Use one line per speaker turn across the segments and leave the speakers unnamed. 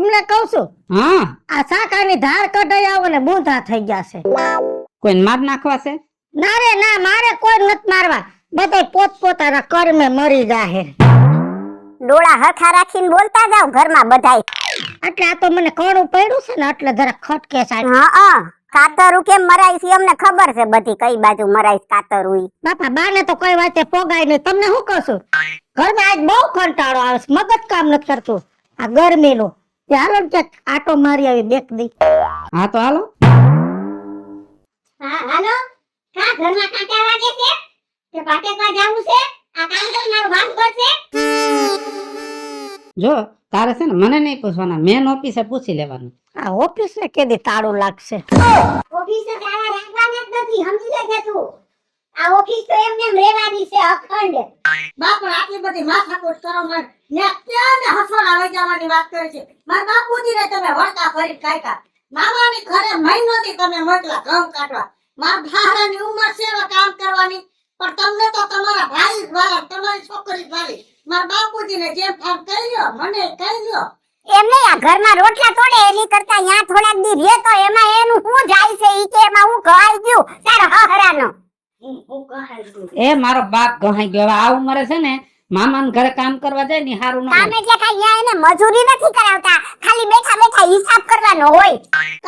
તમને કહું છું
હા
આ શાકાની ધાર કઢાઈ આવો ને બૂંધા થઈ ગયા છે.
કોઈ માર નાખવા છે?
ના રે ના, મારે કોઈ નથી મારવા, બધા પોતપોતાના કર્મે મરી જાહે.
ડોળા હથા રાખીને બોલતા જાવ ઘરમાં બધાય.
એટલે આ તો મને કણું પડ્યું છે ને એટલે જરા ખટકે સાહેબ.
હા કાતરું કેમ મરાય છે અમને ખબર છે બધી, કઈ બાજુ મરાય છે કાતરું.
બાપા બાને તો કોઈ વાતે પોગાય નહીં. તમને શું કહું છું, ઘરમાં આજ બહુ કંટાળો આવે છે, મગજ કામ નથી કરતું આ ગરમીનું. હાલો ને ક્યાંક આટો મારી આવી બેક દી.
હા તો હાલો.
હા હાલો. કા ઘરમાં કાંટા વાગે છે કે પાટે કા જાવું છે? આ કામ તો મારું વાસ પડશે.
જો તારે છે ને મને નહીં પૂછવાના, મેન ઓફિસે પૂછી લેવાનું.
આ ઓફિસ ને કેદી તાળું લાગશે?
ઓફિસે તારા રાખવાના જ નથી, સમજી લેજે તું. આ ઓફિસ તો એમને એમ રહેવાની છે અખંડ.
બાપુ આટલી બધી માથાકૂટ કરો મને ને ક્યાં ને હસવાના લઈ જવાની વાત કરે છે. મારા બાપુજી ને તમે વળતા ફરી કાઢ્યા. મામાની ઘરે મહિનોથી તમે મોકલા ઘઉં કાઢવા. મારા ભારાની ઉંમર છે હવે કામ કરવાની, પણ તમને તો તમારા ભાઈ જ વાલા, તમારી છોકરી જ વાલી. મારા બાપુજીને જેમ કામ કરી લ્યો, મને કહી લ્યો.
એમ નહીં, આ ઘરમાં રોટલા તોડે એની કરતા યા થોડાક દી રહે તો એમાં એનું શું જાય છે? ઈ કે એમાં હું ગવાઈ ગયું તારો હહરાનો.
એ મારો બાપ ગહાઈ ગયો. હવે આ ઉંમરે છે ને મામાના ઘરે કામ કરવા જાય ને હારું
કામ
ન
એટલે કાઈ યા એને મજૂરી નથી કરાવતા, ખાલી બેઠા બેઠા હિસાબ કરવાનો હોય.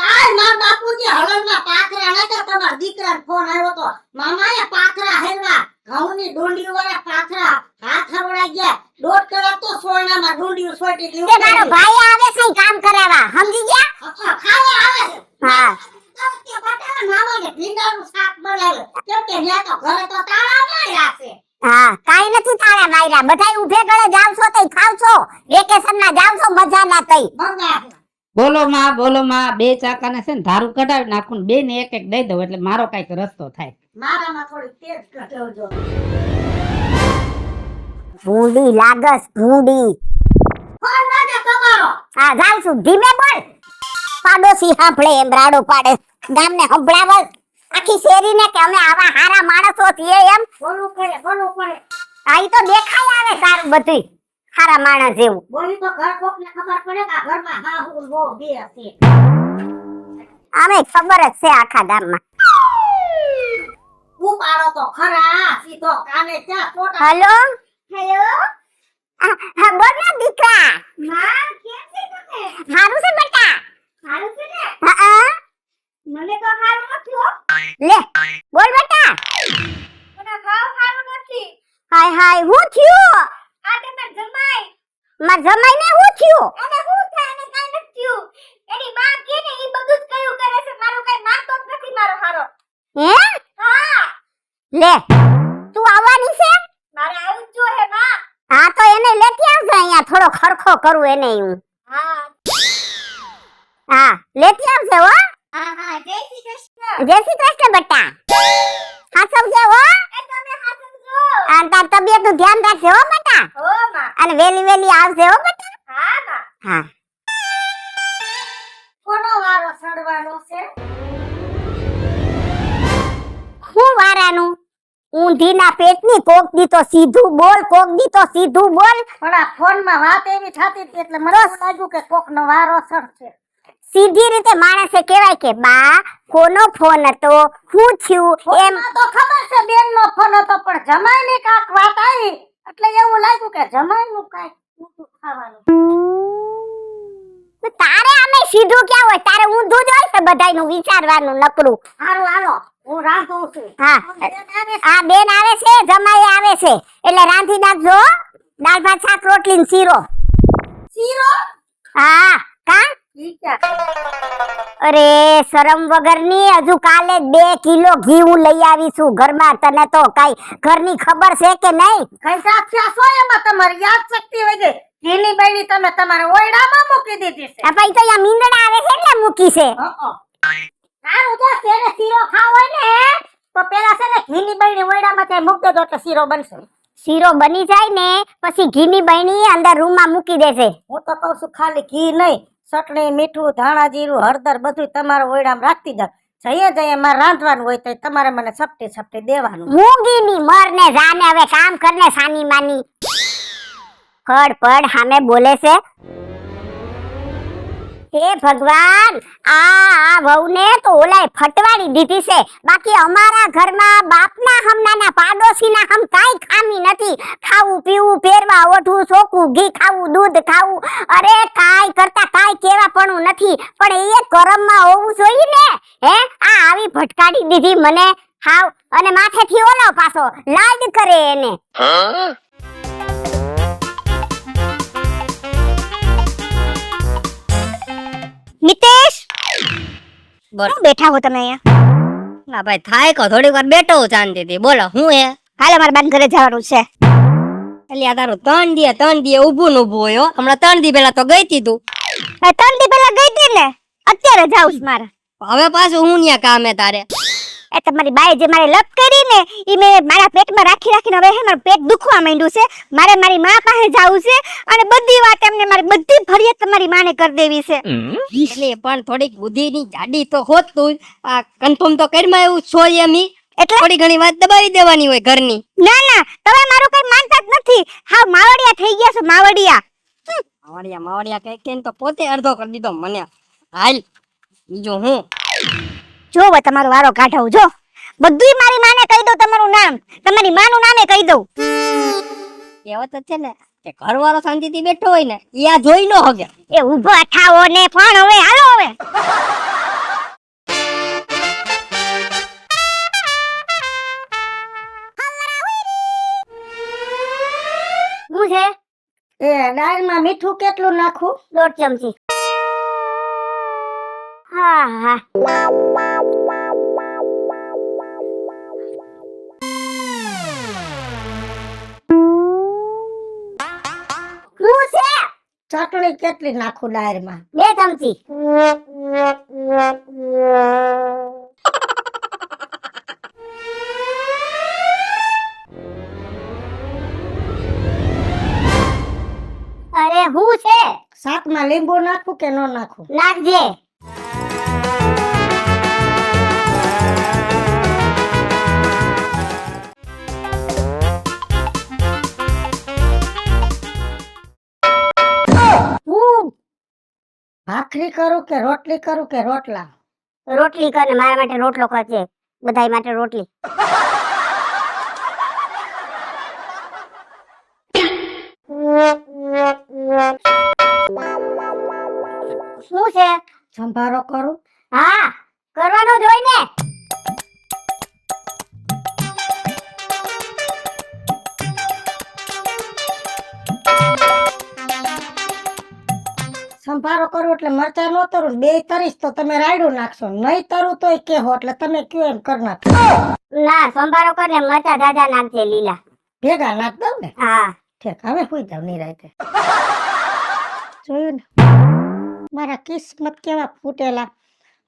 કાલ મારા બાપુજી હળદના પાખરા નતા, તમારા દીકરાનો ફોન આવ્યો તો મામાએ પાખરા હેરવા, ઘઉંની ડુંડી વાળા પાખરા હાથ હવડા ગયા. 1.5 કલાક તો સોયણામાં ડુંડી સોટી
તે મારો ભાઈ આવે છે ઈ કામ કરાવવા, સમજી ગયા?
ખાવા આવે છે.
હા
કે બટાકા મામાને ભીંડાનું શાક બનાવે, કેમ કે ન્યા તો ઘરે તો તાળા માર્યા છે.
હા, કાઈ નથી તારા માયરા, બધાય ઉભે ગળે જાવશો તઈ ખાવશો, વેકેશન માં જાવશો મજા ના તઈ.
મંગાવે.
બોલો માં બે ચાકાને છે ને ધારું કઢાવી નાખું ને બે ને એક એક દઈ દઉં એટલે મારો કઈક રસ્તો થાય.
મારામાં થોડી તેજ કઢવજો.
ભૂંડી લાગસ ભૂંડી.
ફોન વાગે તમારો.
હા જાવ છું, ધીમે બોલ. પાડોશી સાંભળે એમ રાડો પાડે, ગામને સંભળાવલ આખી શેરીને કે અમે આવા હારા માણસો છીએ એમ.
બોલવું પડે.
આ ઈ તો દેખાય આવે તારું બધું હારા માણસ જેવું.
બોલી તો ઘર કોકને ખબર પડે કે આ ઘરમાં હા હું બહુ બે હશે.
આમે ખબર જ છે આખા ગામમાં.
ઉપાડો તો ખરા, સીધો કાને ત્યાં ફોટા.
હેલો
હેલો
હા બોલ ને દીકરા.
માં કેમ છે તમે?
હારું છે બેટા?
સારું છે ને?
હા
મને તો સારું નથી હો.
લે બોલ બેટા.
મને હાવ સારું નથી.
હાય હાય હું થયું?
આ તે માર જમાઈ.
માર જમાઈ ને હું થયું?
એને હું થાય એને કાઈ નથી થયું. એની માં કે ને ઈ બધું જ કયું કરે છે, મારું કાઈ માનતો જ નથી મારો હારો.
હે
હા
લે તું આવવાની છે?
મારે આવું જ જોઈએ માં.
હા તો એને લેતી આવજો અહીંયા, થોડો ખરખો કરું એને હું.
હા
હા લેતી આવજો હો.
હા જય શ્રી કૃષ્ણ.
જય શ્રી કૃષ્ણ બેટા. હાસવજે હો.
એ તમે હાચવજો.
અને તાર તબિયતનું ધ્યાન રાખજે હો બેટા.
હો માં.
અને વેલી આવજે હો બેટા.
હા માં.
હા
કોનો વારો સડવાનો છે?
હું વારાનું ઊંધીના પેટની, કોક દી તો સીધું બોલ, કોક દી તો સીધું બોલ.
પણ આ ફોનમાં વાત એવી થતી હતી એટલે મને એવું લાગ્યું કે કોકનો વારો સડશે.
સીધી રીતે માણસે કહેવાય કે બા કોનો ફોન હતો, હું થયું એમ.
ફોનમાં તો ખબર છે બેનનો ફોન હતો, પણ જમાઈની કાંક વાત આવી એટલે એવું લાગ્યું કે જમાઈનું કાંઈક ઊંધું ખાવાનું.
તો તારે આમે સીધું ક્યાં હોય, તારે ઊંધું જ હોય છે બધાયનું વિચારવાનું નકરું.
હારું હાલો હું રાંધું છું.
હા
બેન આવે છે.
આ બેન આવે છે, જમાઈ આવે છે એટલે રાંધી નાખજો. દાળ ભાત શાક રોટલી ને શીરો.
શીરો?
હા કા
ઈ ક્યાં?
અરે શરમ વગરની, હજુ કાલે 2 કિલો ઘી હું લઈ આવી છું ઘરમાં. તને તો કઈ ઘરની ખબર છે કે નહીં?
કઈ સાક્ષા છો એમાં તમારી યાદ શક્તિ વહી ગઈ. ઘીની બૈડી તમે તમારા ઓયડામાં મૂકી દીધી છે.
આ પછી તો અહીંયા મીંદડા આવે છે એટલે મૂકી છે.
સારું તો તેને શીરો ખાવો હોય ને તો પેલા છે ને ઘીની બૈડી ઓયડામાં ત્યાં મૂકી દેજો એટલે શીરો બનશે.
શીરો બની જાય ને પછી ઘીની બહેણી અંદર રૂમમાં મૂકી દેશે.
હું તો કહું છું ખાલી ઘી નહીં, ચટણી, મીઠું, ધાણા, જીરું, હળદર બધું તમારા ઓયડામાં રાખતી જાવ. જઈએ મારે રાંધવાનું હોય તો તમારે મને છપટી દેવાનું.
મૂંગીની મર ને જાને હવે કામ કરને સાની માની. ફળ સામે બોલે છે. હે ભગવાન, આ વહુને તો ઓલાય ફટવાડી દીધી છે. બાકી અમારા ઘરમાં બાપના હમણાના પાડોશીના હમ કાઈ ખામી નથી. ખાવું પીવું, પહેરવા ઓઢવું, ચોખ્ખું ઘી ખાવું, દૂધ ખાવું, અરે કાઈ કરતા કાઈ કેવાપણું નથી. પણ એ કરમમાં હોવું જોઈએ ને. હે આ આવી ભટકાડી દીધી મને હાવ. અને માથેથી ઓલો પાછો લાડ કરે એને. નિતેશ,
બોલ.
શું બેઠા હો તમે અહીંયા?
ના ભાઈ થાય કો થોડીક વાર બેઠો હું શાંતિથી. બોલો હું હે?
હાલે મારા બાન ઘરે જવાનું છે.
એટલે આ તારું 3 દી ઊભું ને ઊભું હોય હો. હમણાં 3 દી પહેલા તો ગઈ તી તું.
3 દી પહેલા ગઈ હતી ને, અત્યારે જાઉં છું મારે.
હવે પાછું હું ન્યા કામે તારે.
એ તમારી બાએ જે મારે લપ કરી ને ઈ મેં મારા પેટમાં રાખી રાખીને હવે હે મારું પેટ દુખવા માંડ્યું છે. મારે મારી માં પાસે જાવું છે અને બધી વાત એમને મારી બધી ફરિયાદ તમારી માને કરી દેવી છે.
એટલે પણ થોડીક બુદ્ધિની જાડી તો હોત તું. આ કન્ફર્મ તો કરીમાં એવું છો એમી.
એટલે
થોડી ઘણી વાત દબાવી દેવાની હોય ઘરની.
ના ના, તમે મારું કઈ માનતા જ નથી. હાવ માવડિયા થઈ ગયા છો, માવડિયા.
માવડિયા કઈ કઈ તો પોતે અડધો કરી દીધો મને. હાલ બીજું હું
જો તમારો વારો કાઢાવું, જો બધુંય મારી માને કહી દઉં, તમારું નામ તમારી માનું નામે કહી દઉં.
કહેવત જ છે ને કે ઘરવાળો શાંતિથી બેઠો હોય ને ઈ આ જોઈ નો હગે.
એ ઊભા થાઓ ને પણ હવે હાલો હવે. હું છે?
એ દાળમાં મીઠું કેટલું નાખું?
1.5 ચમચી. હા હા. હું છે?
ચટણી કેટલી નાખું દાળમાં?
2 ચમચી. અરે હું છે?
શાકમાં લીંબુ નાખું કે ન નાખું?
નાખજે. હું
ભાખરી કરું કે રોટલી કરું કે રોટલા?
રોટલી કર ને મારા માટે રોટલો કરજે. બધાય માટે રોટલી. શું છે?
સંભારો કરું?
હા, કરવાનો જ હોય ને.
સંભારો કરું એટલે મરચાં નો તરું, બે તરીશ તો તમે રાયડું નાખશો, નહીં તરું તોય કેહો એટલે તમે કયો એમ કર નાખો.
ના, સંભારો કર ને મરચા દાદા નાખજે લીલા.
ભેગા નાખ દઉં ને?
હા.
ઠીક, હવે સુઈ જાવ નિરાંતે. જોયું ને મારા કિસ્મત કેવા ફૂટેલા.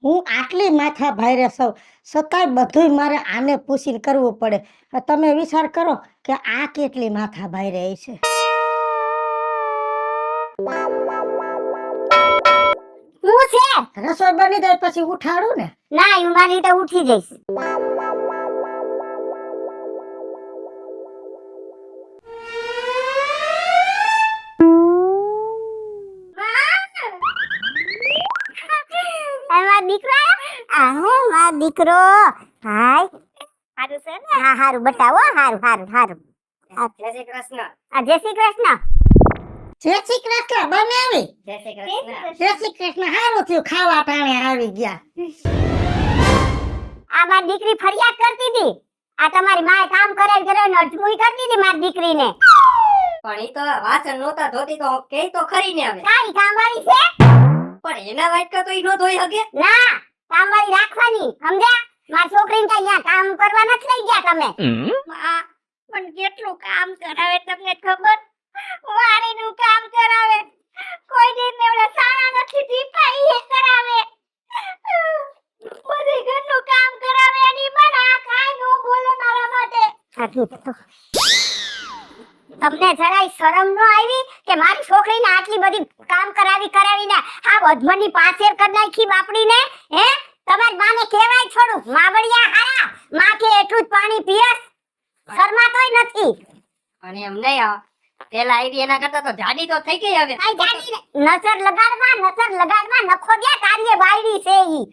હું આટલી માથા ભારે સૌ છતાંય બધુંય મારે આને પૂછીને કરવું પડે. તમે વિચાર કરો કે આ કેટલી માથા ભારે છે.
હું છે?
રસોઈ બની જાય પછી ઉઠાડું ને?
ના, હું મારી રીતે ઉઠી જઈશ. દીકરો હાય હારું છે ને? હા હારું બતાવો. હારું હારું હારું.
જય શ્રી કૃષ્ણ.
જય શ્રી કૃષ્ણ.
જય શ્રી કૃષ્ણ બનાવી.
જય શ્રી કૃષ્ણ.
જય શ્રી કૃષ્ણ. સારું થયું ખાવા ટાણે આવી ગયા.
આ મારી દીકરી ફરિયાદ કરતી હતી. આ તમારી માએ કામ કરાવી અજમુઈ કરતી હતી મારી દીકરીને.
પણ ઈ તો વાસણ નહોતા ધોતી તો કે તો ખરી ને હવે.
કાઈ કામવાળી છે?
પણ એના વાટકા તો ઈ નો ધોઈ હગે.
ના, કામવાળી રાખવાની, સમજ્યા? મારી છોકરીને કઈ અહીંયા કામ કરવા નથી લઈ ગયા તમે.
માં પણ કેટલું કામ કરાવે તમને ખબર? વાડીનું કામ કરાવે. કોઈ દિન ઓલા સાણા નથી દીપાઈ એ કરાવે. બધે ઘરનું કામ કરાવે એની પણ આ કાઈ નો બોલે મારા માટે.
તમને જરાય શરમ ન આવી કે મારી છોકરીને આટલી બધી કામ કરાવીને આ અધમની પાછેર કરી નાખી બાપડીને? હે, તમારી માને કહેવાય છોડું માવડિયા હારા, માં કે એટલું જ પાણી પીયસ, શરમાતોય નથી.
અને એમ નહીં પેલા આઈડી એના કરતા તો જાડી તો થઈ ગઈ હવે
આઈ જાડી ને. નજર લગાડવા નખો દે તારી એ બાયડી છે ઈ.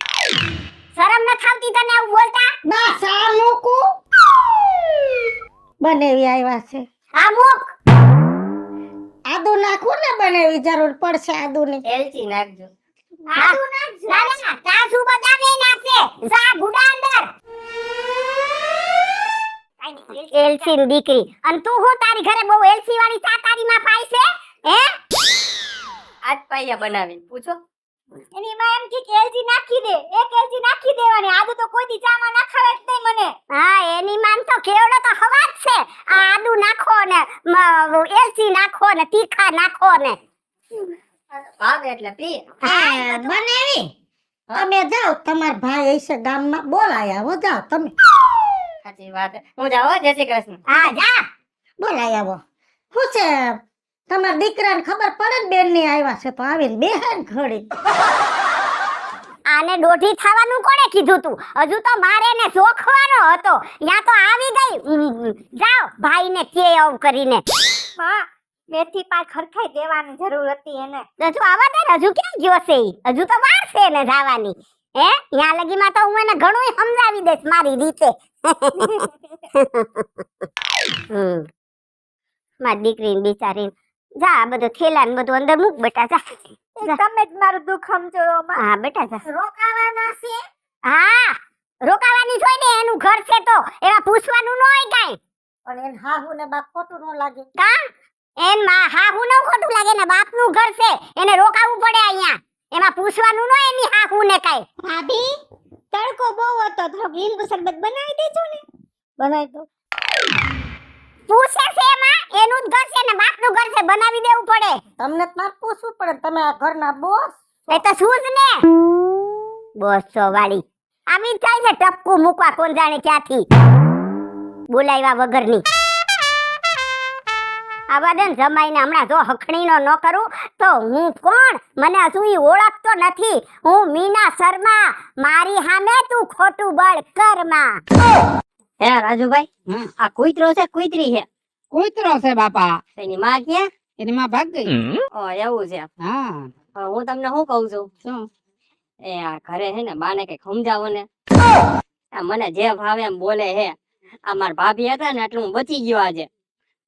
શરમ ન થાવતી તને આવું બોલતા?
ના સા મૂકું બનેવી આવ્યા છે
આ મુક.
આદુ નાખું ને બનેવી જરૂર પડશે આદુની
એલચી નાખજો
ના ના તાસુ બતાવે નાખશે. જા ગુડા અંદર. એલસી ની દીકરી. અને તું હું તારી ઘરે બહુ એલસી વાળી ચા તારી માં પાઈ છે? હે?
આજ પાયા બનાવી પૂછો
એની માં એમ કે એલચી નાખી દે, એક એલચી નાખી દેવાની. આદુ તો કોઈ દી ચામાં નાખાવે જ નહીં મને.
હા એની માન તો કેવડો તો હવા જ છે. આ આદુ નાખો ને એલચી નાખો ને તીખા નાખો ને.
ભાવે એટલે પી
હા, બનેવી તમે જાઓ તમાર ભાઈ હશે ગામમાં બોલાયા હો જાઓ તમે
સાચી વાત હું જાઉં હો, જય શ્રી કૃષ્ણ
હા જા.
બોલાયા હો શું છે તમારા દીકરાને ખબર પડે ને બેન ની આવ્યા છે તો આવીને બેહે ને ઘડી
આને દોઢી થવાનું કોણે કીધું તું? હજુ તો મારે ને જોખવાનો હતો. યા તો આવી ગઈ. જાઓ ભાઈને કે આવું કરીને.
માં મેથી પાક ખરખાઈ દેવાની જરૂર હતી એને.
હજુ આવા દે ને, હજુ ક્યાં ગયો છે ઈ? હજુ તો વાર છે ને જવાની. હે યા લગીમાં તો હું એને ઘણું સમજાવી દઈશ મારી રીતે. મારી દીકરીને બિચારીને જા આ બધું થેલા ને બધું અંદર મૂક બેટા જા.
તમે જ મારું દુઃખ સમજો માં.
હા બેટા જા.
રોકાવાના છે
હા રોકાવાની જોઈ ને, એનું ઘર છે તો એવા પૂછવાનું ન હોય કાઈ.
પણ એને હાહુ ને બાપ ખોટું ન લાગે
કા એન માં હાહુ નું ખોટું લાગે ને, બાપનું ઘર છે એને રોકાવું પડે અહીંયા. એમાં પૂછવાનું ન એની હાહુ ને કાઈ.
ભાભી તડકો બહુ હતો, થોડોક લીંબુ શરબત બનાવી દેજો ને.
બનાવી દો
પૂછે છે એમાં એનું જ ઘર છે ને બાપનું ઘર છે, બનાવી દેવું પડે.
તમને તો મારે પૂછવું પડે તમે આ ઘરના બોસ
એ તો શું જ ને બોસો વાળી આવી જ થાય છે ટપકું મૂકવા કોણ જાણે ક્યાંથી બોલાવ્યા વગરની. આવા દે ને જમાઈને હમણાં જો હખણીનો ન કરું તો હું કોણ મને હજુ ઈ ઓળખતો નથી. હું મીના શર્મા. મારી સામે તું ખોટું બળ કરમાં.
હે રાજુભાઈ
હા.
આ કૂતરો છે કૂતરી છે
કૂતરો છે બાપા
એની માં ક્યાં
એની માં ભાગ ગઈ
ઓ એવું છે
હા
હવે હું તમને શું કહું છું
શું
એ આ ઘરે હે ને બાને કઈ સમજાવો ને આ મને જે ભાવે એમ બોલે હે આ મારા ભાભી હતા ને એટલે હું બચી ગયો આજે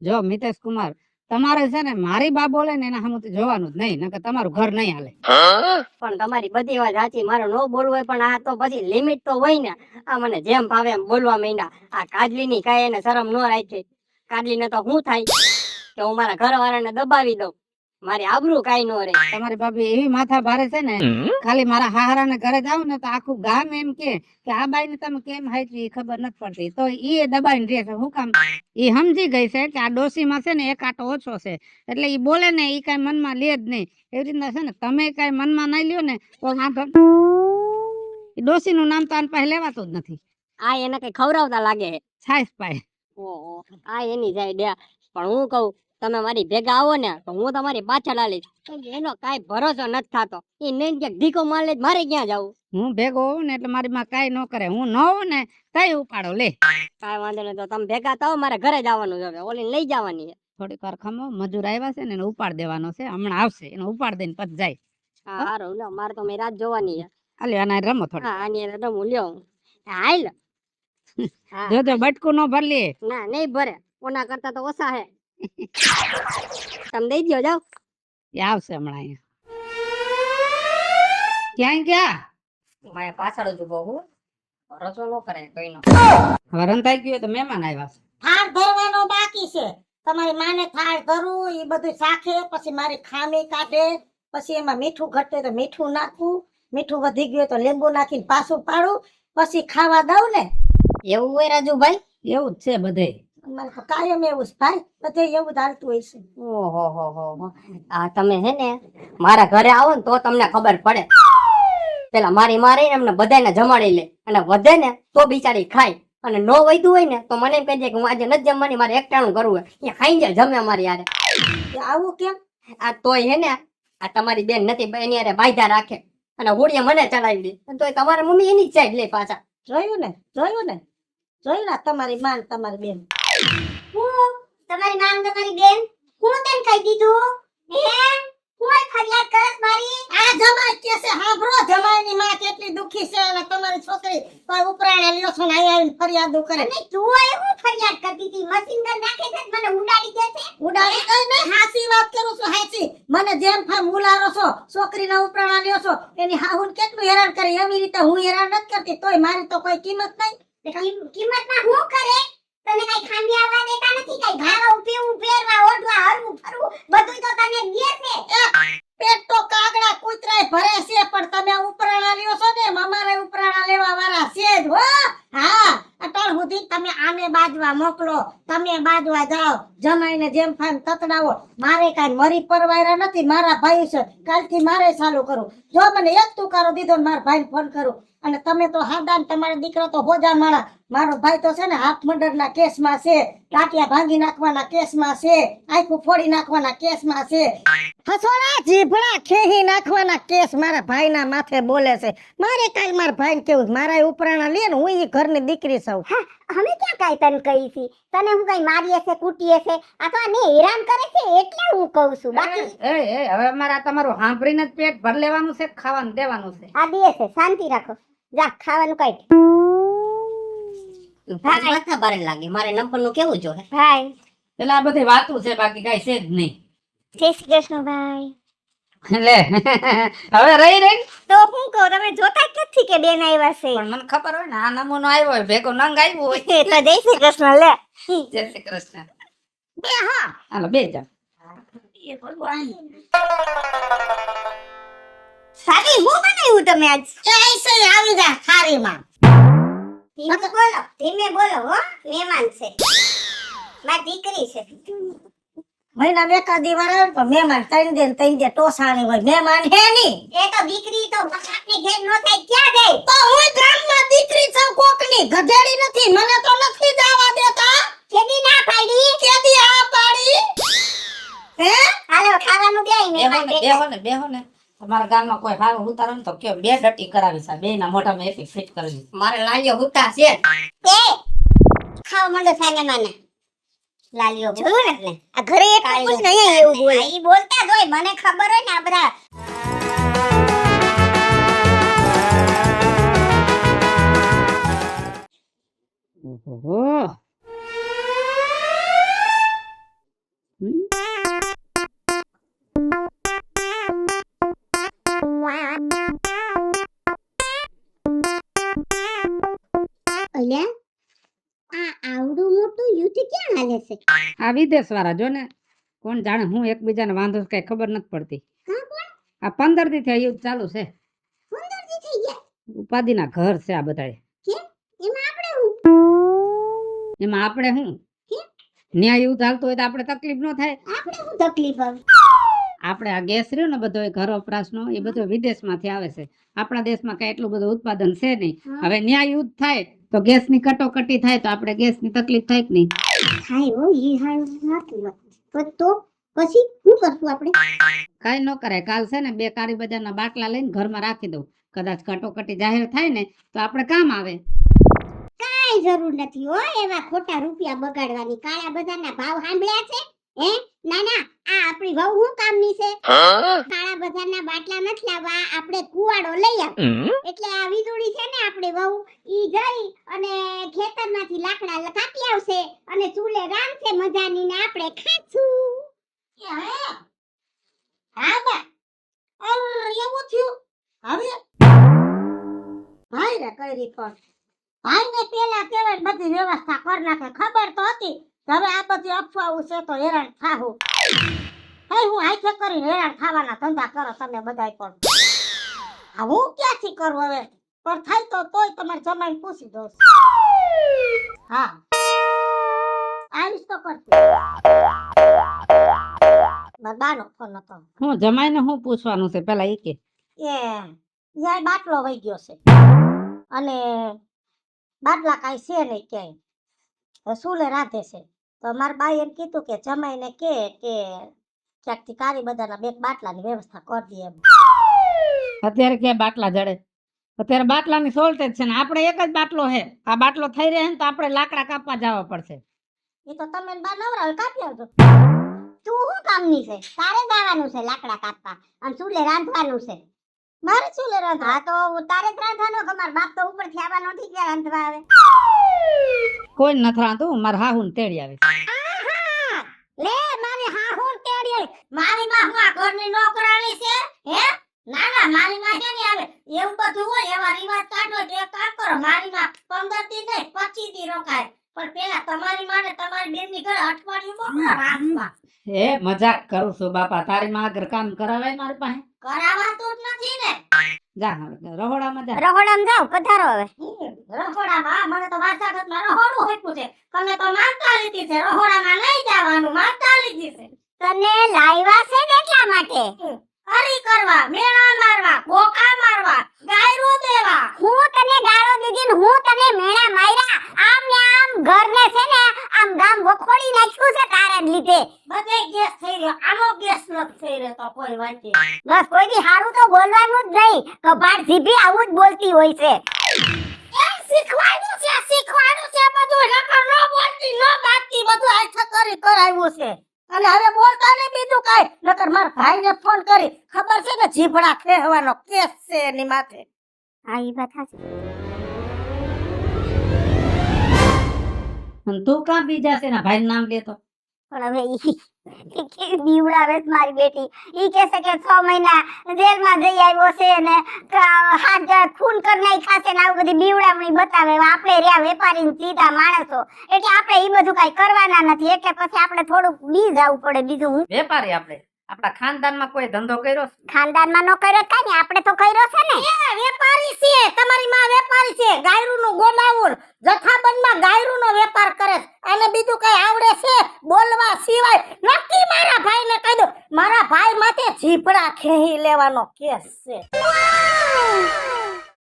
જો મિતેશ કુમાર તમારે છે ને મારી બા બોલે ને એના સામે જોવાનું જ નહીં, નકર તમારું ઘર નહીં હાલે.
પણ તમારી બધી વાત સાચી, મારે ન બોલવું હોય પણ આ તો પછી લિમિટ તો હોય ને. આ મને જેમ ભાવે એમ બોલવા માંડ્યા. આ કાજલી ની કઈ એને શરમ ન રાખી. કાજલી ને તો શું થાય કે હું મારા ઘર વાળાને દબાવી દઉં, મારી આબરૂ કઈ ન રહે.
તમારી ભાભી એવી માથા ભારે છે ને, ખાલી મારા હાહરા ને ઘરે જાવ ને તો આખું ગામ એમ કે આ બાઈ ને તમે કેમ હાચવી ઈ ખબર નથી પડતી, તો ઈ દબાઈને રહે છે. શું કામ? ઈ સમજી ગઈ છે કે આ ડોસી માં છે ને એક આટો ઓછો છે, એટલે ઈ બોલે ને ઈ કઈ મનમાં લે જ નહીં. એવી રીતના છે ને તમે કઈ મનમાં નહીં લ્યો ને તો વાંધો. ડોસી નું નામ તો આને પાસે લેવાતું જ નથી.
આ એને કઈ ખવડાવતા લાગે છે.
છાઈસ પાય
ઓહો આ એની જાય ડે. પણ હું કહું તમે મારી ભેગા આવો ને તો હું તમારી પાછળ આલીશ. કેમ કે એનો કાંઈ ભરોસો નથી થતો. એ નહીં કે ઢીકો મારે મારે ક્યાં જવું?
હું ભેગો હોઉં ને એટલે મારી માં કઈ ન કરે, હું ન હોઉં ને કઈ ઉપાડો લે.
કાંઈ વાંધો નહીં, તો તમે ભેગા થાવ મારે ઘરે જવાનું છે, ઓલી લઈ જવાની છે.
થોડીક વાર ખમો, મજૂર આવ્યા છે ને એને ઉપાડ દેવાનો છે, હમણાં આવશે એને ઉપાડ દઈને પછી જાય.
હા સારું લ્યો, મારે તો મેં રાત જોવાની છે.
હાલે આના રમો થોડી.
હા આની હારે રમું લ્યો. હાલ હા.
જોજો બટકું ન ભરલી.
ના નહીં ભરે, ઓના કરતા તો ઓછા હે. તમે દઈ દો જાવ.
એ આવશે હમણાં અહીંયા. ક્યાંય ગયા?
મારે પાછળ જ ઉભો હું, ભરોસો ન કરે કોઈનો.
હવે રંધાઈ ગયું તો મહેમાન આવ્યા છે.
થાળ ધરવાનો બાકી છે. તમારી માને થાળ ધરવું એ બધું શાખે, પછી મારી ખામી કાઢે, પછી એમાં મીઠું ઘટે તો મીઠું નાખવું, મીઠું વધી ગયું તો લીંબુ નાખીને પાછું પાડું, પછી ખાવા દઉં ને.
એવું હોય રાજુભાઈ?
એવું જ છે બધે.
અમારે તો કાયમ એવું જ ભાઈ, બધે એવું જ હાલતું હોય છે.
ઓહો આ તમે હે ને મારા ઘરે આવો ને તો તમને ખબર પડે. પેલા મારી મારે એમને બધાને જમાડી લે, અને વધે ને તો બિચારી ખાય, અને ન વધ્યું હોય ને તો મને એમ કહી દે કે હું આજે નથી જમવાની, મારે એકટાણું કરવું હોય. એ ખાઈ જાય જમે મારી યારે.
કે આવું કેમ?
આ તોય હે ને આ તમારી બેન નથી, એની યારે બાયધા રાખે અને હોડીએ મને ચડાવી દે, અને તોય તમારા મમ્મી એની જ સાઈડ લે પાછા.
જોયું ને જોયું ને જોયું ને તમારી માન તમારી બેન.
તમારી નામ તમારી બેન
હું તને કહી દીધું હે કોઈ ફરિયાદ કરસ મારી
આ જમાઈ કે છે હાંભળો જમાઈની માં કેટલી દુખી છે અને તમારી છોકરી કોઈ ઉપરાણે લ્યો છો ને આઈ આવીને ફરિયાદો કરે
અને તું એ હું ફરિયાદ કરતી હતી મશીન ગન નાખે છે મને ઉડાડી દે છે
ઉડાડી કઈ નહીં હાસી વાત કરું છું હાસી મને જેમ ફામ ઉલારો છો છોકરીના ઉપરાણા લ્યો છો એની હાહુન કેટલું હેરાન કરે એવી રીતે હું હેરાન નથી કરતી તોય મારી તો કોઈ કિંમત નહીં
કિંમતમાં હું કરે તને કઈ ખાંડી આવવા દેતા નથી કઈ ખાવા પીવું પહેરવા ઓઢવા હરવું ફરવું બધું તો તને દે છે
પેટ તો કાગડા કૂતરાય ભરે છે પણ તમે ઉપરાણા લ્યો છો ને અમારે ઉપરાણા લેવા વાળા છે જ હો હા અટાણ સુધી તમે આને બાજવા મોકલો તમે બાજવા જાઓ જમાઈને જેમ ફામ તતડાવો મારે કાંઈ મરી પરવાયરા નથી મારા ભાઈ છે કાલથી મારે ચાલુ કરું જો મને એક તુકારો દીધો ને મારા ભાઈને ફોન કરું અને તમે તો હાદાન તમારો દીકરો તો હોજા માળા મારો ભાઈ તો છે ને હાફ મર્ડરના કેસમાં છે ટાટિયા ભાંગી નાખવાના કેસમાં છે આંખું ફોડી નાખવાના કેસમાં છે હસોડા જીભડા ખેહી નાખવાના કેસ મારા ભાઈના માથે બોલે છે મારે કાલ મારા ભાઈને કેવું મારા ઉપરાણા લે ને હું ઈ ઘરની દીકરી છું
અમે ક્યાં કાઈ તને કહી છી તને હું કઈ મારીએ છે કૂટીએ છે આ તો આને હેરાન કરે છે એટલે હું કહું છું બાકી
એ હવે અમારા તમારું સાંભળીને જ પેટ ભર લેવાનું છે ખાવાનું દેવાનું છે
આ દે છે શાંતિ રાખો જા ખાવાનું કાઢ
માથા ભારે લાગે મારે નંબર નું કેવું જો
ભાઈ
પેલા આ બધી વાતું છે બાકી કઈ છે જ નહીં
જય શ્રી કૃષ્ણ ભાઈ
લે હવે રહી રહી
તો હું કહું તમે જોતા જ નથી કે બેન આવ્યા છે
પણ મને ખબર હોય ને આ નમૂનો આવ્યો હોય ભેગો નંગ આવ્યો હોય
તો જય શ્રી કૃષ્ણ લે
જય શ્રી કૃષ્ણ
બે હા
હાલો બે જાઓ
સારી હું બનાવ્યું તમે આજ
એ છે આવી જા થારીમાં
ધીમે બોલો હો મહેમાન છે મારી દીકરી છે
મહિના બેકાદી વાર આવે પણ મહેમાન ત્રણ દે ટોસાણી હોય મહેમાન હે ની
એ તો દીકરી તો આપને ઘેર નો થાય ક્યાં જાય
તો હું ગામમાં દીકરી છું કોકની ગધેડી નથી મને તો નથી જવા દેતા
કેદી ના પાડી
કેદી આ પાડી હે
હાલો ખાવાનું દે મહેમાન
બેહો ને તમારા ગામમાં કોઈ સારું ઉતારો ને તો કયો બે ડટી કરાવી છે બે ના મોઢામાં એક ફિટ કરવી
મારે લાલ્યો હુતા છે
તે ખાવા માંડો સાને માને લાલિયો જોયું ને આ ઘરે એક કુછ નહીં એવું બોલે ઈ બોલતા જ હોય મને ખબર હોય ને આ બધા
ઓહો
અલ્યા આ આવડું મોટું યુદ્ધ ક્યાં હાલે છે
આ વિદેશ વાળા જો ને કોણ જાણે હું એકબીજાને વાંધો છે કઈ ખબર નથી પડતી આ 15 દી થી આ યુદ્ધ ચાલુ છે
15 દી થઈ ગયા
ઉપાધિના ઘર છે આ બધાય
એમાં આપણે હું
એમાં આપણે શું ન્યાય યુદ્ધ હાલતું હોય તો આપણે તકલીફ ન થાય
આપણે હું તકલીફ આવે
આપણે આ ગેસ રહ્યો ને બધો ઘર વપરાશનો એ બધો વિદેશમાંથી આવે છે આપણા દેશમાં કઈ એટલું બધું ઉત્પાદન છે નહીં હવે ન્યાય યુદ્ધ થાય તો ગેસની કટોકટી થાય તો આપણે ગેસની તકલીફ થાય કે નહીં
થાય હો ઈ હાલ નથી વાત તો પછી શું કરશું આપણે
કાઈ ન કરાય કાલ છે ને 2 કાળી બજારના બાટલા લઈને ઘરમાં રાખી દઉં કદાચ કટોકટી જાહેર થાય ને તો આપણે કામ આવે
કાઈ જરૂર નથી હો એવા ખોટા રૂપિયા બગાડવાની કાળા બજારના ભાવ સાંભળ્યા છે હે ના ના આ આપણી વહુ શું કામની છે કાળા બજારના બાટલા નથી લાવવા આપણે કુવાડો લઈ આવ એટલે આ વીજળી છે ને આપણી વહુ ઈ જઈ અને ખેતરમાંથી લાકડા કાપી આવશે અને ચૂલે રાંધશે મજાની ને આપણે ખાશું
હા બા એવું થયું હવે ભાઈ રે કરી પણ ભાઈ ને પેલા કેવાય બધી વ્યવસ્થા કરી નાખે ખબર તો હતી હવે આ બધી અફવાઓ છે તો હેરાન થાવું હે હું હાથે કરી હેરાન થવાના ધંધા કરો તમે બધાય પણ આ હું ક્યાંથી કરું હવે પણ થાય તો તોય તમારે જમાઈને પૂછી દો હા આવીશ તો કરતી બાનો ફોન હતો
હું જમાઈને હું પૂછવાનું છે પેલા એ કે
એ યાર બાટલો વહી ગયો છે અને બાટલા કાંઈ છે નહીં ક્યાંય સુલે રાધે છે તો મારા બાઈ એમ કીધું કે જમાઈને કે ક્યાંકથી કાળી બધાના 2 બાટલાની વ્યવસ્થા કરી દે એમ
અત્યારે ક્યાં બાટલા જડે અત્યારે બાટલાની શોર્ટેજ છે ને આપણે એક જ બાટલો છે આ બાટલો થઈ રહે ને તો આપણે લાકડા કાપવા જવા પડશે
એ તો તમે બા નવરા કાપી આવજો
તું શું કામની છે? તારે જવાનું છે લાકડા કાપવા અને ચૂલે રાંધવાનું છે.
મારે ચૂલે રાંધવા.
હા તો તારે જ રાંધવાનો કે મારા બાપ તો ઉપરથી આવવાનો નથી કે રાંધવા આવે.
કોઈ નથી રાંધું, મારા હાહુને તેડી આવે.
આહા! લે મારી હાહુ તેડી આવી. મારી માં હું આ ઘરની નોકરાણી છે હે? ના ના મારી માં કે નહીં આવે. એવું બધું હોય એવા રિવાજ કાઢો તો એક કામ કરો, મારી માં 15 દી નહીં 25 દી રોકાય. પણ પેલા તમારી માને તમારી બેનની ઘરે અઠવાડિયું મોકલો રાંધવા.
એ મજાક કરું છું બાપા, તારી માં આગળ કામ કરાવાય મારી પાસે.
કરાવાતું જ નથી ને.
જા હવે રહોડામાં જા.
રહોડામાં જાઓ, પધારો હવે.
રખોડામાં મને તો વાસાઘાટમાં રહોડું હોઈતું છે. તમે તો માનતા લીધી છે રહોડામાં નહીં જવાનું, માનતા લીધી છે.
તને લાવ્યા છે ને એટલા માટે.
હરી કરવા, મેળા મારવા, ગોકા મારવા, ગાયરો દેવા.
હું તને ગાળો દીધી ને હું તને મેણા માર્યા. આમ ને આમ ઘરને છે ને આમ ગામ વખોડી નાખ્યું છે તારા જ લીધે.
બધે ગેસ થઈ રહ્યો, આનો ગેસ નથી થઈ રહ્યો તો કોઈ વાંચે.
બસ કોઈ દી હારું તો બોલવાનું જ નહીં. કપાળ જીભી આવું જ બોલતી હોય છે.
શીખવાડ્યું છે બધું. નકર ન બોલતી ન બાતતી બધું આછા કરી કરાવ્યું છે.
અને હવે બોલતા નહીં બીજું કાંઈ. નકર મારા ભાઈને ફોન કરી, ખબર છે ને જીભડા ખેહવાનો કેસ છે એની માથે.
હા ઈ વાત સાચી.
અને તું કાં બીજા છે ને ભાઈ નામ લેતો?
પણ હવે ઈ કેવી બીવડાવે છે મારી બેટી. ઈ કહે છે કે 6 મહિના જેલમાં જઈ આવ્યો છે ને હાથ ખૂન કરી નાખ્યા છે ને આવું બધી બીવડામણી બતાવે. હવે આપણે રહ્યા વેપારી સીધા માણસો એટલે આપણે ઈ બધું કઈ કરવાના નથી. એટલે પછી આપણે થોડુંક બી જવું પડે. બીજું હું
વેપારી આપણે આપણા ખાનદાનમાં કોઈ ધંધો કર્યો છે?
ખાનદાનમાં નો કર્યો કાંઈ ને આપણે તો કર્યો છે ને.
વેપારી છે, તમારી માં વેપારી છે. ગાયરુનું ગોડાઉન જથ્થાબંધમાં ગાયરુનો વેપાર કરે છે. અને બીજું કઈ આવડે છે બોલવા સિવાય? નક્કી મારા ભાઈને કહી દો, મારા ભાઈ માથે જીભડા ખેહી લેવાનો કેસ છે.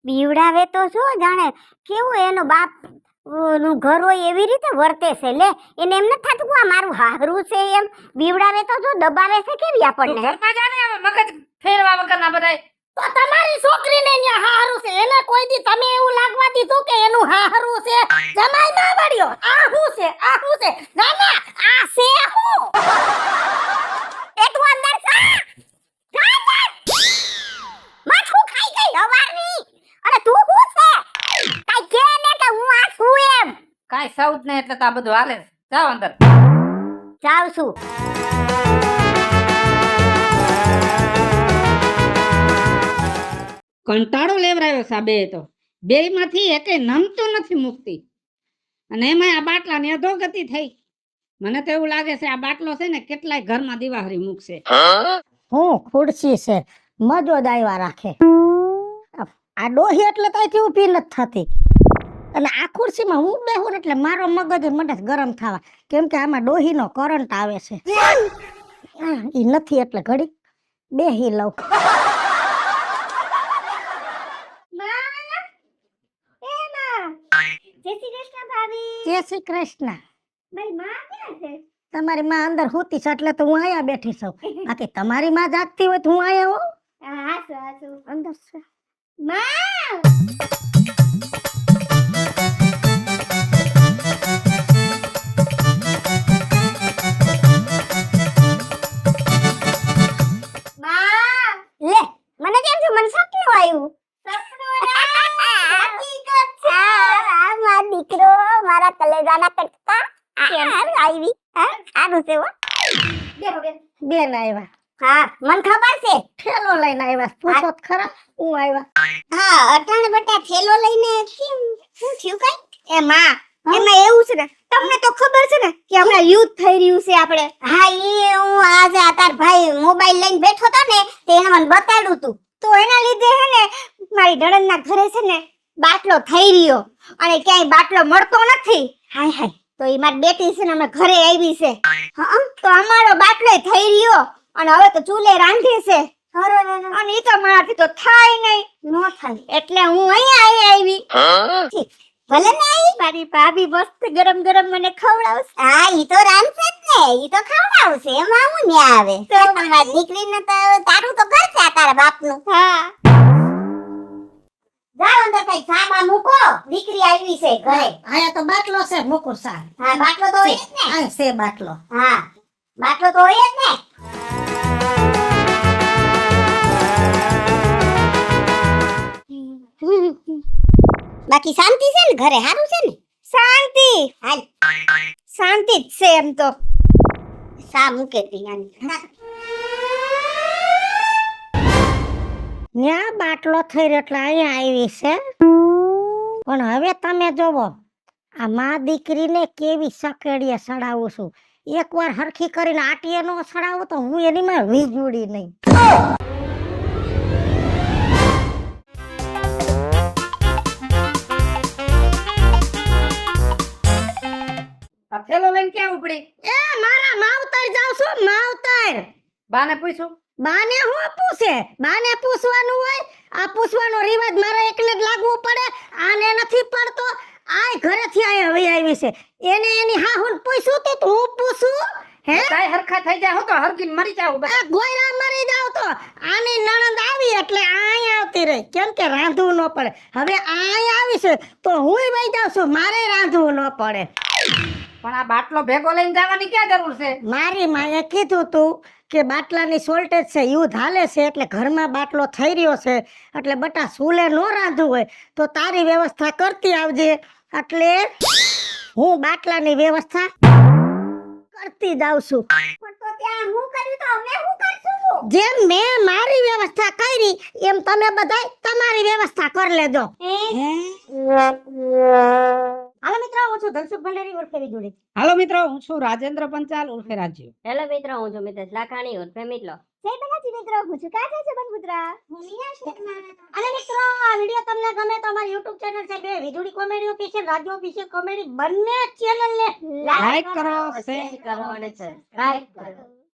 બીવડાવે તો શું જાણે કેવું એનો બાપ નું ઘર હોય એવી રીતે વર્તે છે. લે એને એમ નથી થતું કે આ મારું હારું છે એમ. બીવડાવે તો શું દબાવે છે કેવી આપણને.
ઘરમાં જાને હવે મગજ ફેરવા વગરના બધાય.
તો તમારી છોકરીને ન્યા હારું છે, એને કોઈ દી તમે એવું લાગવા દીધું કે એનું હારું છે? જમાઈ માં વળ્યો, આ હું છે, આ હું છે? ના ના, આ છે હું.
એ તું અંદર જા. માથું ખાઈ ગઈ હવારની. અને તું શું છે? કાઈ કે ને કે હું આ છું એમ.
કાંઈ સૌદ ને એટલે તો આ બધું હાલે છે. જાઓ અંદર.
જાવ છું.
કંટાળો લેવરાયો છે આ બે તો. બે માંથી એકે નમતું નથી મુકતી. અને એમાં આ બાટલાની અધોગતિ થઈ. મને તો એવું લાગે છે આ બાટલો છે ને કેટલાય ઘરમાં દિવાહરી મૂકશે.
હું ખુરશી છે, મજો દાયવા રાખે. આ ડોહી એટલે ત્યાંથી ઊભી નથી થતી. અને આ ખુરશીમાં હું બેહું એટલે મારો મગજ મને ગરમ થવા, કેમ કે આમાં ડોહીનો કરંટ આવે છે. એ નથી એટલે ઘડી બેહી લઉં.
જય શ્રી કૃષ્ણ ભાભી.
જય શ્રી કૃષ્ણ.
મારી માં ક્યાં છે?
તમારી માં અંદર હોતી છે એટલે તો હું અહીંયા બેઠી છું. બાકી તમારી માં જાગતી હોય તો હું અહીંયા હોઉં.
હાસુ
અંદર છે.
માં
લે મને કેમ છે મને સપનું આવ્યું. આ મારો દીકરો મારા કલેજાના કટકા કેમ આવી. હા સારું છે હો.
બેન આવ્યા.
હા મને ખબર છે.
ઠેલો લઈને આવ્યા. પૂછો તો ખરા હું આવ્યા.
હા અટાણે બટા થેલો લઈને કેમ શું થયું કઈ? એ માં એમાં એવું છે ને તમને તો ખબર છે ને કે હમણાં યુદ્ધ થઈ રહ્યું છે આપણે. હા ઈ હું આજે આ તાર ભાઈ મોબાઈલ લઈને બેઠો તો ને તે એને મને બતાડ્યું તું. તો એના લીધે હે ને મારી નણંદના ઘરે છે ને બાટલો થઈ રહ્યો અને ક્યાંય બાટલો મળતો નથી. હાય હાય તો ઈ મારી બેટી છે ને અમે ઘરે આવી છે. હા તો અમારો બાટલો થઈ રહ્યો અને હવે તો ચૂલે રાંધે છે. અને ઈ તો મારાથી તો થાય નહીં. નો થાય એટલે હું અહીંયા આવી. ભલે ને મારી ભાભી મસ્ત ગરમ ગરમ મને ખવડાવશે. હા ઈ તો રાંધશે જ ને, ઈ તો ખવડાવશે. એમાં હું ને આવે તો મારી દીકરીને તો તારું તો ઘર છે તારા બાપનું. હા જાઓ અંદર કઈ સાબા મૂકો. દીકરી આવી છે ઘરે.
અહીંયા તો બાટલો છે મૂકું સા.
હા બાટલો તો હોય જ ને.
આ છે બાટલો.
હા
બાટલો તો હોય જ ને. બાકી શાંતિ છે ને ઘરે? સારું છે ને? શાંતિ. હાલ શાંતિ જ છે એમ તો. સા મૂકે તી
ન્યા બાટલો થઈ રહ્યો એટલે અહીંયા આવી છે. પણ હવે તમે જોવો આ મા દીકરીને કેવી સકેડીએ સડાવું છું. એકવાર હરખી કરીને આટીએ નો સડાવું તો હું એની માં વીજળી નહીં.
આ થેલો લઈને ક્યાં ઉપડી?
એ મારા માવતર જાઉં છું, માવતર.
બાને પૂછ્યું?
બાને હું પૂછે? બાને પૂછવાનું હોય? આ પૂછવાનો રિવાજ મારે એકને જ લાગવો પડે? આને નથી પડતો? આય ઘરેથી આય હવે આવી છે. એને એની હાહુને પૂછ્યું તો હું પૂછું? હે
કાઈ હરખા થઈ જાય હું તો હરખીને મરી જાઉં બસ.
આ ગોયરા મરી જાવ તો આની નણંદ આવી એટલે આય આવતી રહી. કેમ કે રાંધવું ન પડે. હવે આય આવી છે તો હુંય વઈ જાઉં છું, મારે રાંધવું ન પડે.
પણ આ બાટલો ભેગો લઈને જવાની ક્યાં જરૂર છે?
મારી માએ કીધું તું કે બાટલાની શોર્ટેજ છે, યુદ્ધ હાલે છે એટલે ઘરમાં બાટલો થઈ રહ્યો છે એટલે બટા સુલે નો રાંધવું હોય તો તારી વ્યવસ્થા કરતી આવજે. એટલે હું બાટલાની વ્યવસ્થા કરતી જાઉં છું.
પણ તો ત્યાં હું કર્યું તો અમે શું કરશું?
જેમ મેં મારી વ્યવસ્થા કરી એમ તમે બધાય તમારી વ્યવસ્થા કરી લેજો. હાલો મિત્રો, હું છું ધનસુખ ભંડારી ઉર્ફે વીજળી.
હાલો મિત્રો, હું છું રાજેન્દ્ર પંચાલ ઉર્ફે રાજ્ય.
હેલો મિત્રો, હું છું મિતેશ લાખાણી ઉર્ફે મિતલો.
જય બલાજી મિત્રો, હું છું કાજલ સુબનપુત્રા. હું મિયા શર્મા.
અને મિત્રો આ વિડીયો તમને ગમે તો અમારી YouTube ચેનલ છે બે વીજળી કોમેડી ઓફિશિયલ, રાજ્ય ઓફિશિયલ કોમેડી બંને ચેનલ ને
લાઈક કરો,
શેર કરો અને સબસ્ક્રાઇબ કરો.